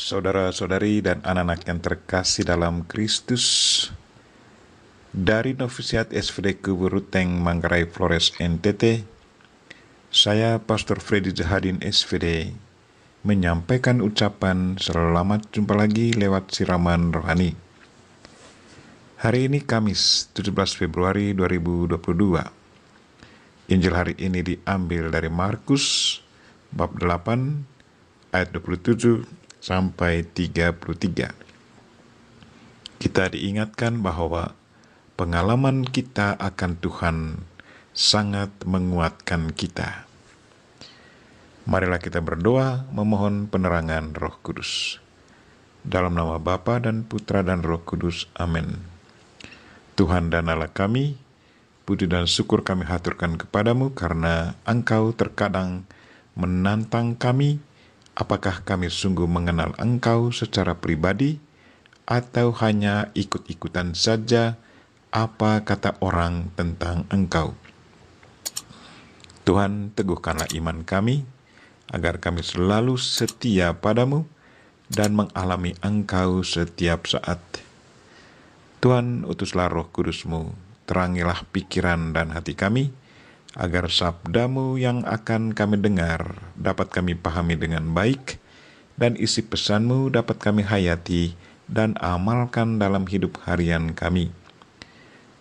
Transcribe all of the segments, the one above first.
Saudara-saudari dan anak-anak yang terkasih dalam Kristus, dari Novisiat SVD Kuburuteng Manggarai Flores NTT, saya Pastor Freddy Jahadin SVD menyampaikan ucapan selamat jumpa lagi lewat siraman rohani. Hari ini Kamis 17 Februari 2022. Injil hari ini diambil dari Markus bab 8 ayat 27 sampai 33. Kita diingatkan bahwa pengalaman kita akan Tuhan sangat menguatkan kita. Marilah kita berdoa memohon penerangan Roh Kudus. Dalam nama Bapa dan Putra dan Roh Kudus. Amin. Tuhan dan Allah kami, puji dan syukur kami haturkan kepadamu karena Engkau terkadang menantang kami. Apakah kami sungguh mengenal Engkau secara pribadi atau hanya ikut-ikutan saja apa kata orang tentang Engkau? Tuhan, teguhkanlah iman kami agar kami selalu setia padamu dan mengalami Engkau setiap saat. Tuhan, utuslah Roh Kudus-Mu, terangilah pikiran dan hati kami, agar sabdamu yang akan kami dengar dapat kami pahami dengan baik, dan isi pesanmu dapat kami hayati dan amalkan dalam hidup harian kami.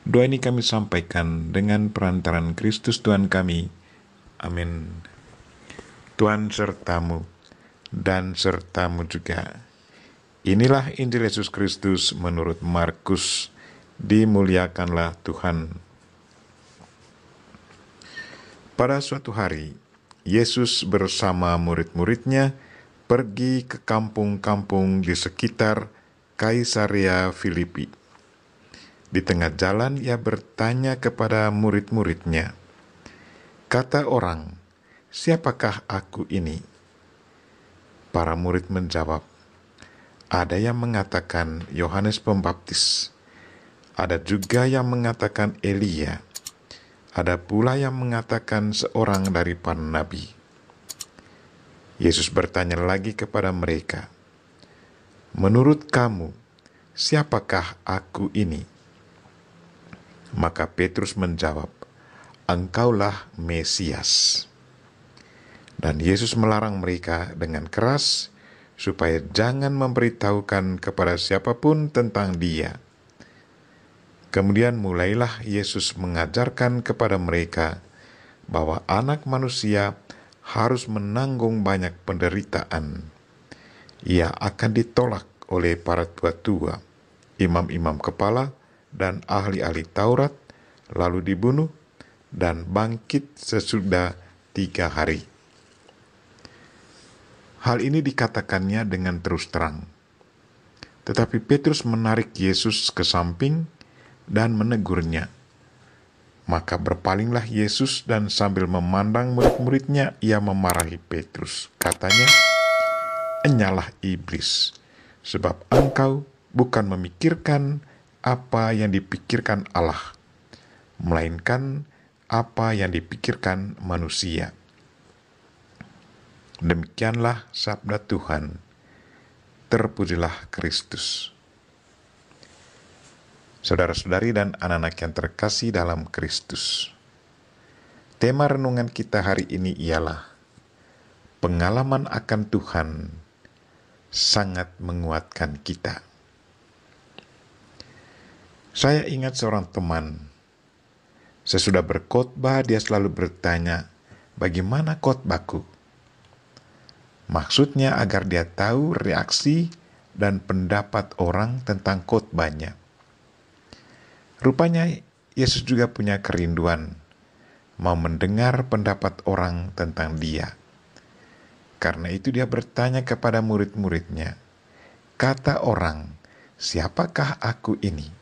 Doa ini kami sampaikan dengan perantaran Kristus Tuhan kami. Amin. Tuhan sertamu dan sertamu juga. Inilah Injil Yesus Kristus menurut Markus. Dimuliakanlah Tuhan. Pada suatu hari, Yesus bersama murid-muridnya pergi ke kampung-kampung di sekitar Kaisarea Filipi. Di tengah jalan ia bertanya kepada murid-muridnya, "Kata orang, siapakah aku ini?" Para murid menjawab, "Ada yang mengatakan Yohanes Pembaptis, ada juga yang mengatakan Elia, ada pula yang mengatakan seorang dari para nabi." Yesus bertanya lagi kepada mereka, "Menurut kamu, siapakah aku ini?" Maka Petrus menjawab, "Engkaulah Mesias." Dan Yesus melarang mereka dengan keras supaya jangan memberitahukan kepada siapapun tentang Dia. Kemudian mulailah Yesus mengajarkan kepada mereka bahwa Anak Manusia harus menanggung banyak penderitaan. Ia akan ditolak oleh para tua-tua, imam-imam kepala, dan ahli-ahli Taurat, lalu dibunuh dan bangkit sesudah 3 hari. Hal ini dikatakannya dengan terus terang. Tetapi Petrus menarik Yesus ke samping dan menegurnya. Maka berpalinglah Yesus dan sambil memandang murid-muridnya, ia memarahi Petrus. Katanya, "Enyalah iblis, sebab engkau bukan memikirkan apa yang dipikirkan Allah, melainkan apa yang dipikirkan manusia." Demikianlah sabda Tuhan. Terpujilah Kristus. Saudara-saudari dan anak-anak yang terkasih dalam Kristus, tema renungan kita hari ini ialah pengalaman akan Tuhan sangat menguatkan kita. Saya ingat seorang teman, sesudah berkhotbah dia selalu bertanya, "Bagaimana khotbahku?" Maksudnya agar dia tahu reaksi dan pendapat orang tentang khotbahnya. Rupanya Yesus juga punya kerinduan mau mendengar pendapat orang tentang Dia. Karena itu dia bertanya kepada murid-muridnya, "Kata orang, siapakah aku ini?"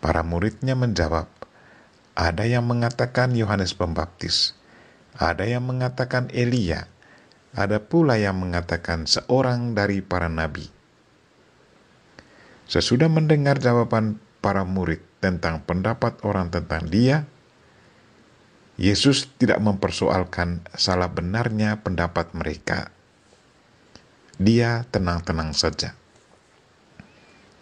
Para muridnya menjawab, "Ada yang mengatakan Yohanes Pembaptis, ada yang mengatakan Elia, ada pula yang mengatakan seorang dari para nabi." Sesudah mendengar jawaban para murid tentang pendapat orang tentang Dia, Yesus tidak mempersoalkan salah benarnya pendapat mereka. dia tenang-tenang saja.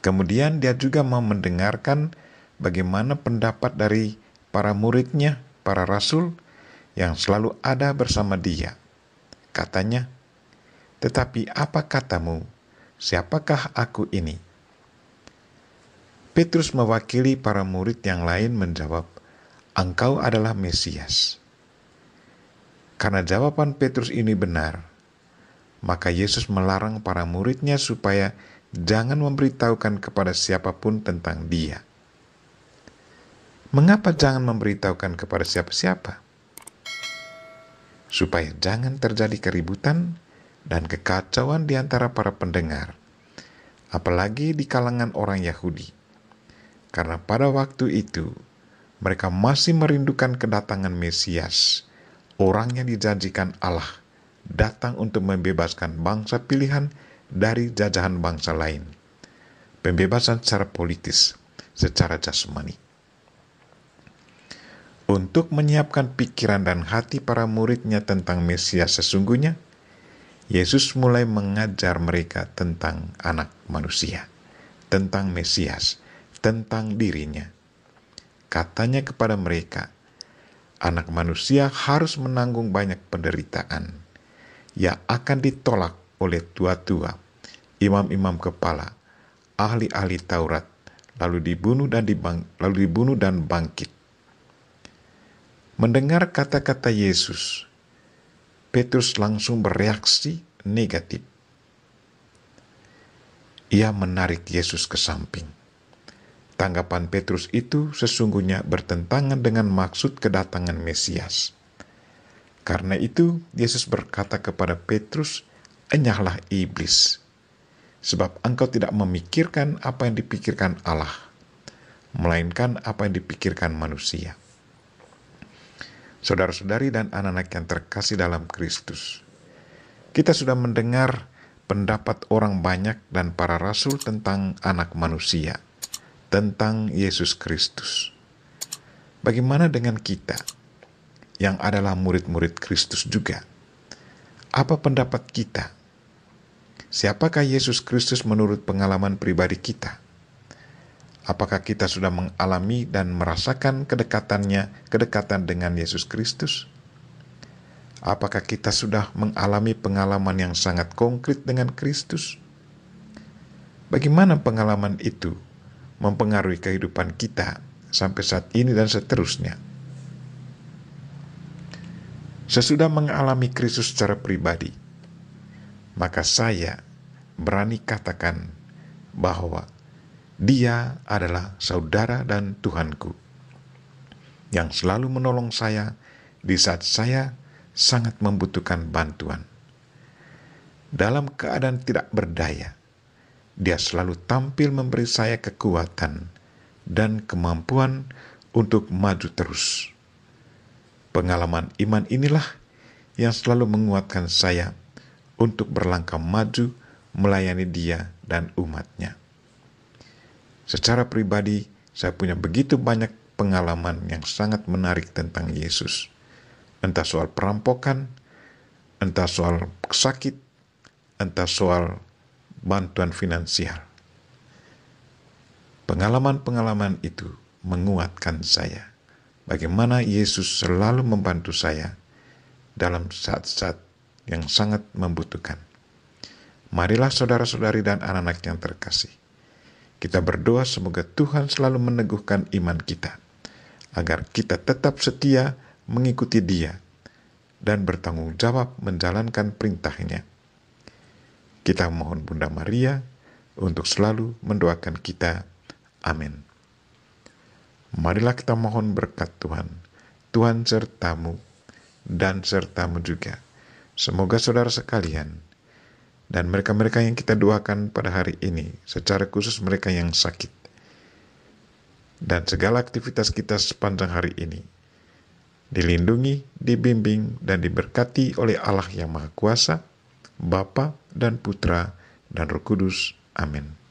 Kemudian dia juga mau mendengarkan bagaimana pendapat dari para muridnya, para rasul yang selalu ada bersama dia. Katanya, "Tetapi apa katamu? Siapakah aku ini?" Petrus mewakili para murid yang lain menjawab, "Engkau adalah Mesias." Karena jawaban Petrus ini benar, maka Yesus melarang para muridnya supaya jangan memberitahukan kepada siapapun tentang dia. Mengapa jangan memberitahukan kepada siapa-siapa? Supaya jangan terjadi keributan dan kekacauan di antara para pendengar, apalagi di kalangan orang Yahudi. Karena pada waktu itu, mereka masih merindukan kedatangan Mesias, orang yang dijanjikan Allah, datang untuk membebaskan bangsa pilihan dari jajahan bangsa lain. Pembebasan secara politis, secara jasmani. Untuk menyiapkan pikiran dan hati para muridnya tentang Mesias sesungguhnya, Yesus mulai mengajar mereka tentang anak manusia, tentang Mesias, tentang dirinya. Katanya kepada mereka, anak manusia harus menanggung banyak penderitaan. Ia akan ditolak oleh tua-tua, imam-imam kepala, ahli-ahli Taurat, lalu dibunuh dan bangkit. Mendengar kata-kata Yesus, Petrus langsung bereaksi negatif. Ia menarik Yesus ke samping. Tanggapan Petrus itu sesungguhnya bertentangan dengan maksud kedatangan Mesias. Karena itu, Yesus berkata kepada Petrus, "Enyahlah iblis, sebab engkau tidak memikirkan apa yang dipikirkan Allah, melainkan apa yang dipikirkan manusia." Saudara-saudari dan anak-anak yang terkasih dalam Kristus, kita sudah mendengar pendapat orang banyak dan para rasul tentang anak manusia, tentang Yesus Kristus. Bagaimana dengan kita yang adalah murid-murid Kristus juga? Apa pendapat kita? Siapakah Yesus Kristus menurut pengalaman pribadi kita? Apakah kita sudah mengalami dan merasakan kedekatan dengan Yesus Kristus? Apakah kita sudah mengalami pengalaman yang sangat konkret dengan Kristus? Bagaimana pengalaman itu mempengaruhi kehidupan kita sampai saat ini dan seterusnya? Sesudah mengalami Kristus secara pribadi, maka saya berani katakan bahwa Dia adalah saudara dan Tuhanku yang selalu menolong saya di saat saya sangat membutuhkan bantuan. Dalam keadaan tidak berdaya, Dia selalu tampil memberi saya kekuatan dan kemampuan untuk maju terus. Pengalaman iman inilah yang selalu menguatkan saya untuk berlangkah maju melayani Dia dan umat-Nya. Secara pribadi, saya punya begitu banyak pengalaman yang sangat menarik tentang Yesus. Entah soal perampokan, entah soal sakit, entah soal bantuan finansial. Pengalaman-pengalaman itu menguatkan saya. Bagaimana Yesus selalu membantu saya dalam saat-saat yang sangat membutuhkan. Marilah saudara-saudari dan anak-anak yang terkasih, kita berdoa semoga Tuhan selalu meneguhkan iman kita, agar kita tetap setia mengikuti Dia dan bertanggung jawab menjalankan perintah-Nya. Kita mohon Bunda Maria untuk selalu mendoakan kita. Amin. Marilah kita mohon berkat Tuhan. Tuhan sertamu dan sertamu juga. Semoga saudara sekalian dan mereka-mereka yang kita doakan pada hari ini, secara khusus mereka yang sakit, dan segala aktivitas kita sepanjang hari ini, dilindungi, dibimbing, dan diberkati oleh Allah yang Maha Kuasa, Bapa dan Putra dan Roh Kudus. Amin.